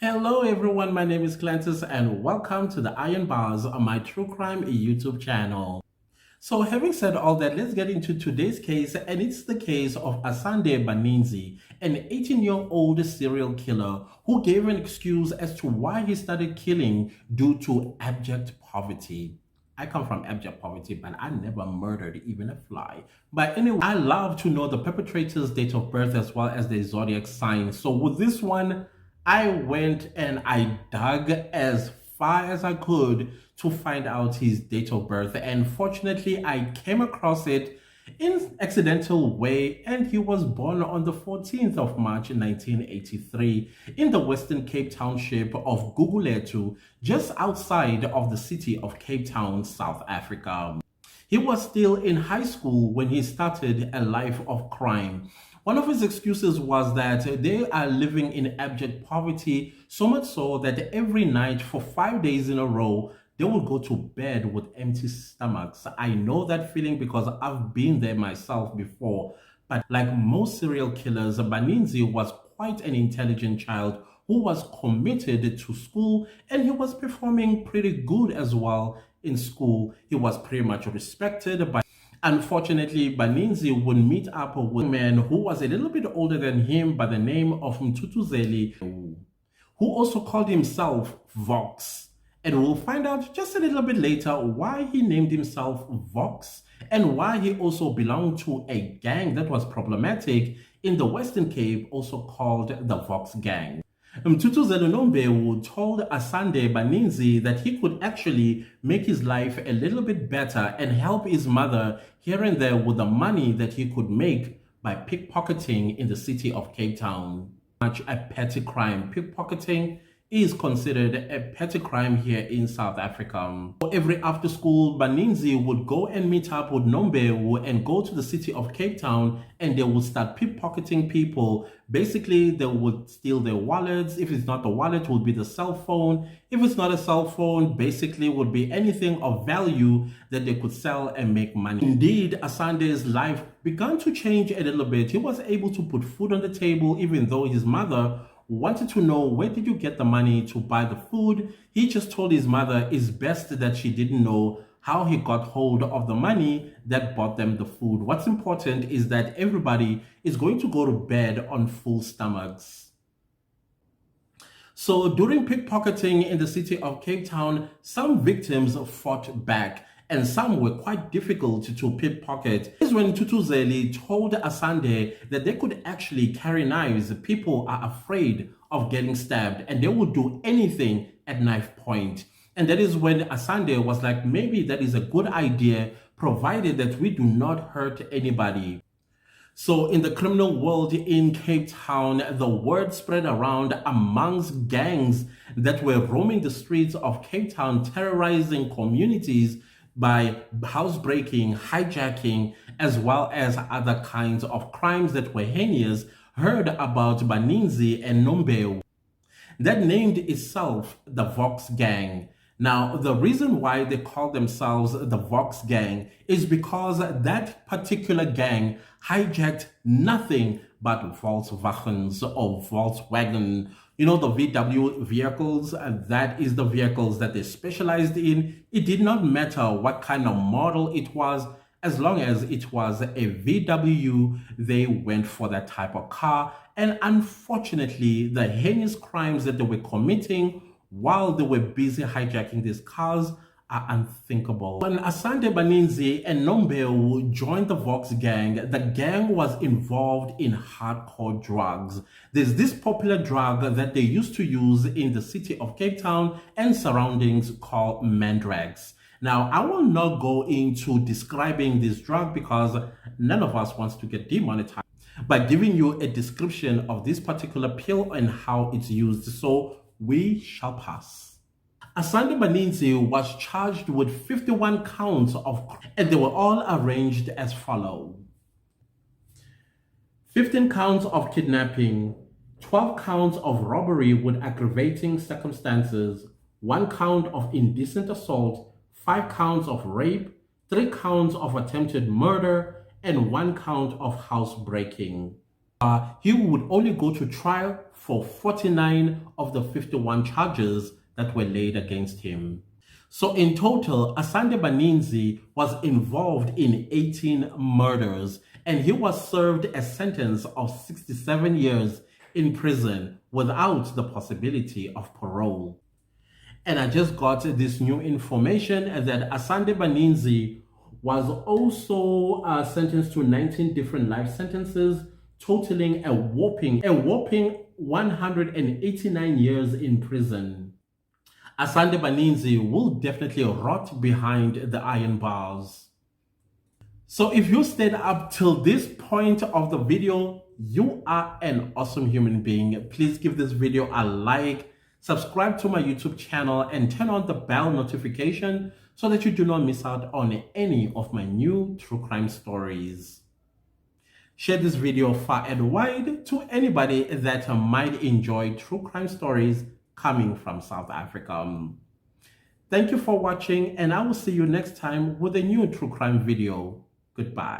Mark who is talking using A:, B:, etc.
A: Hello everyone, my name is Clantis and welcome to the Iron Bars on my True Crime YouTube channel. So having said all that, let's get into today's case, and it's the case of Asande Baninzi, an 18-year-old serial killer who gave an excuse as to why he started killing due to abject poverty. I come from abject poverty, but I never murdered even a fly. But anyway, I love to know the perpetrator's date of birth as well as their zodiac sign. So with this one, I went and I dug as far as I could to find out his date of birth. And fortunately, I came across it in an accidental way, and he was born on the 14th of March 1983 in the Western Cape Township of Gugulethu, just outside of the city of Cape Town, South Africa. He was still in high school when he started a life of crime. One of his excuses was that they are living in abject poverty, so much so that every night for 5 days in a row, they will go to bed with empty stomachs. I know that feeling because I've been there myself before. But like most serial killers, Baninzi was quite an intelligent child who was committed to school, and he was performing pretty good as well in school. He was pretty much respected by. Unfortunately, Baninzi would meet up with a man who was a little bit older than him by the name of Mtutuzeli, who also called himself Vox. And we'll find out just a little bit later why he named himself Vox and why he also belonged to a gang that was problematic in the Western Cape, also called the Vox Gang. Mtutu Nombewu told Asande Baninzi that he could actually make his life a little bit better and help his mother here and there with the money that he could make by pickpocketing in the city of Cape Town. Much a petty crime. Pickpocketing is considered a petty crime here in South Africa. Every after school, Baninzi would go and meet up with Nombewu and go to the city of Cape Town, and they would start pickpocketing people. Basically, they would steal their wallets. If it's not the wallet, it would be the cell phone. If it's not a cell phone, basically would be anything of value that they could sell and make money. Indeed, Asande's life began to change a little bit. He was able to put food on the table, even though his mother wanted to know, where did you get the money to buy the food? He just told his mother it's best that she didn't know how he got hold of the money that bought them the food. What's important is that everybody is going to go to bed on full stomachs. So during pickpocketing in the city of Cape Town, some victims fought back, and some were quite difficult to pickpocket. This is when Tutuzeli told Asande that they could actually carry knives. People are afraid of getting stabbed, and they would do anything at knife point. And that is when Asande was like, maybe that is a good idea, provided that we do not hurt anybody. So in the criminal world in Cape Town, the word spread around amongst gangs that were roaming the streets of Cape Town, terrorizing communities by housebreaking, hijacking, as well as other kinds of crimes that were heinous, heard about Baninzi and Nombewu. That named itself the Vox Gang. Now, the reason why they call themselves the Vox Gang is because that particular gang hijacked nothing but Volkswagens or Volkswagen. You know, the VW vehicles, that is the vehicles that they specialized in. It did not matter what kind of model it was. As long as it was a VW, they went for that type of car. And unfortunately, the heinous crimes that they were committing while they were busy hijacking these cars are unthinkable. When Asande Baninzi and Nombewu joined the Vox Gang, the gang was involved in hardcore drugs. There's this popular drug that they used to use in the city of Cape Town and surroundings called Mandrax. Now, I will not go into describing this drug because none of us wants to get demonetized by giving you a description of this particular pill and how it's used. So we shall pass. Asande Baninzi was charged with 51 counts of, and they were all arranged as follows: 15 counts of kidnapping, 12 counts of robbery with aggravating circumstances, 1 count of indecent assault, 5 counts of rape, 3 counts of attempted murder, and 1 count of housebreaking. he would only go to trial for 49 of the 51 charges that were laid against him. So in total, Asande Baninzi was involved in 18 murders, and he was served a sentence of 67 years in prison without the possibility of parole. And I just got this new information that Asande Baninzi was also sentenced to 19 different life sentences, totaling a whopping 189 years in prison. Asande Baninzi will definitely rot behind the iron bars. So if you stayed up till this point of the video, you are an awesome human being. Please give this video a like, subscribe to my YouTube channel, and turn on the bell notification so that you do not miss out on any of my new true crime stories. Share this video far and wide to anybody that might enjoy true crime stories coming from South Africa. Thank you for watching, and I will see you next time with a new true crime video. Goodbye.